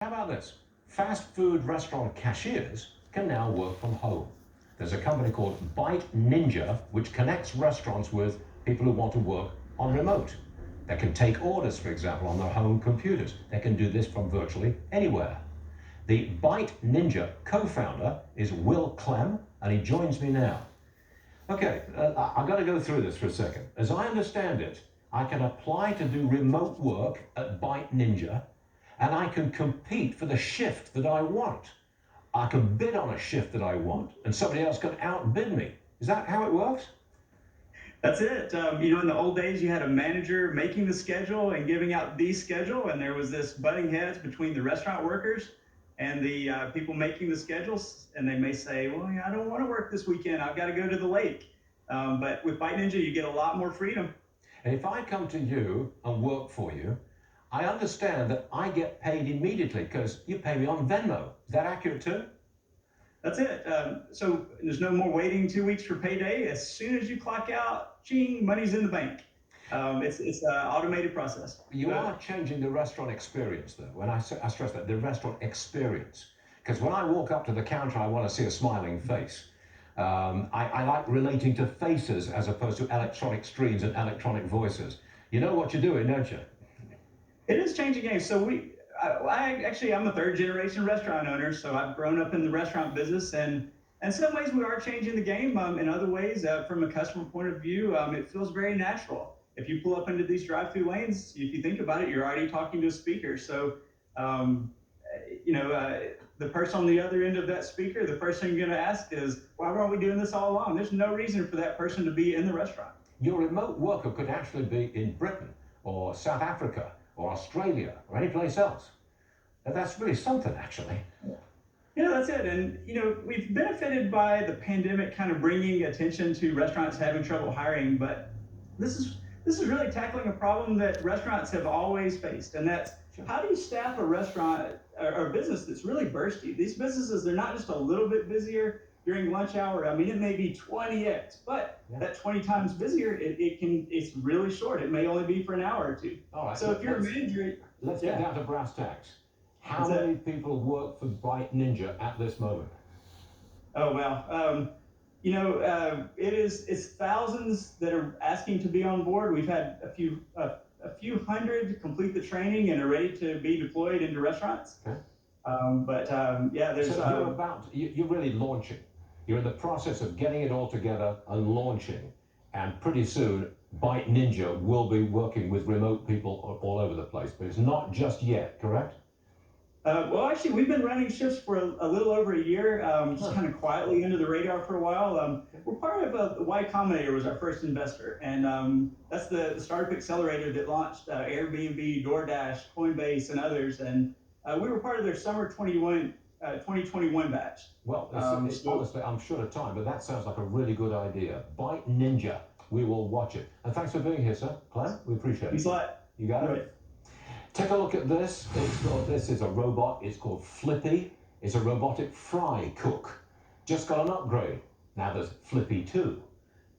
How about this? Fast food restaurant cashiers can now work from home. There's a company called Bite Ninja which connects restaurants with people who want to work on remote. They can take orders, for example, on their home computers. They can do this from virtually anywhere. The Bite Ninja co-founder is Will Clem, and he joins me now. Okay, I've got to go through this for a second. As I understand it, I can apply to do remote work at Bite Ninja, and I can compete for the shift that I want. I can bid on a shift that I want, and somebody else can outbid me. Is that how it works? That's it. In the old days, you had a manager making the schedule and giving out the schedule, and there was this butting heads between the restaurant workers and the people making the schedules. And they may say, well, I don't want to work this weekend. I've got to go to the lake. But with Bite Ninja, you get a lot more freedom. And if I come to you and work for you, I understand that I get paid immediately because you pay me on Venmo. Is that accurate too? That's it. So there's no more waiting 2 weeks for payday. As soon as you clock out, ching, money's in the bank. It's an automated process. You are changing the restaurant experience, though. When I stress that, the restaurant experience. Because when I walk up to the counter, I want to see a smiling face. I like relating to faces as opposed to electronic screens and electronic voices. You know what you're doing, don't you? It is changing games. So I'm a third generation restaurant owner, so I've grown up in the restaurant business, and in some ways we are changing the game. In other ways, from a customer point of view, it feels very natural. If you pull up into these drive-through lanes, if you think about it, you're already talking to a speaker. So, the person on the other end of that speaker, the first thing you're going to ask is, why weren't we doing this all along? There's no reason for that person to be in the restaurant. Your remote worker could actually be in Britain or South Africa or Australia or any place else. And that's really something, actually. Yeah, that's it. And, we've benefited by the pandemic kind of bringing attention to restaurants having trouble hiring, but this is really tackling a problem that restaurants have always faced, and that's how do you staff a restaurant or a business that's really bursty? These businesses, they're not just a little bit busier during lunch hour. I mean, it may be 20x, but that 20 times busier, it's really short. It may only be for an hour or two. All right, so if you're a manager, let's get down to brass tacks. How many people work for Bite Ninja at this moment? Oh, well, it's thousands that are asking to be on board. We've had a few hundred complete the training and are ready to be deployed into restaurants. Okay. There's. So you're really launching. You're in the process of getting it all together and launching, and pretty soon Bite Ninja will be working with remote people all over the place. But it's not just yet, correct? Actually, we've been running shifts for a little over a year, just kind of quietly under the radar for a while. We're part of Y Combinator was our first investor, and that's the startup accelerator that launched Airbnb, DoorDash, Coinbase, and others. And we were part of their summer 2021 batch. Well, honestly, I'm short of time, but that sounds like a really good idea. Bite Ninja, we will watch it. And thanks for being here, sir. Clem, we appreciate it. Thanks a lot. You got it. Right. Take a look at this. This is a robot. It's called Flippy. It's a robotic fry cook. Just got an upgrade. Now there's Flippy 2.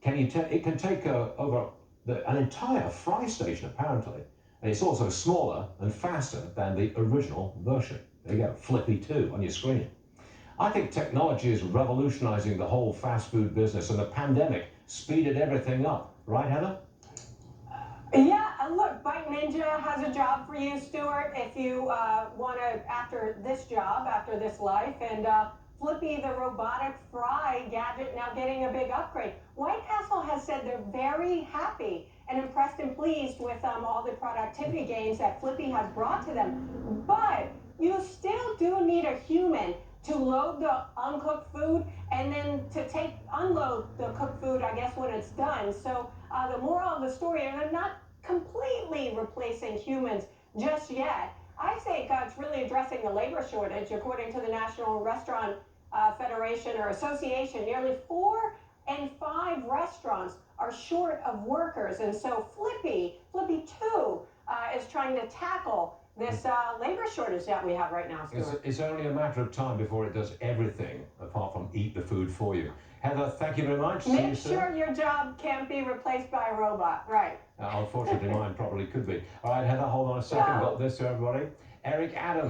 It can take over an entire fry station, apparently. And it's also smaller and faster than the original version. There you go, Flippy 2 on your screen. I think technology is revolutionizing the whole fast food business, and the pandemic speeded everything up. Right, Heather? Yeah, look, Bite Ninja has a job for you, Stuart, if you want to, after this job, after this life, and Flippy, the robotic fry gadget, now getting a big upgrade. White Castle has said they're very happy and impressed and pleased with all the productivity gains that Flippy has brought to them, but you still do need a human to load the uncooked food and then to unload the cooked food, I guess, when it's done. So the moral of the story, and they're not completely replacing humans just yet. I think it's really addressing the labor shortage. According to the National Restaurant Federation or Association, nearly 4 in 5 restaurants are short of workers. And so Flippy 2 is trying to tackle this labor shortage that we have right now, Stuart. It's only a matter of time before it does everything apart from eat the food for you. Heather, thank you very much. Make sure your job can't be replaced by a robot. Right. Unfortunately, mine probably could be. All right, Heather, hold on a second. No. Got this to everybody. Eric Adams.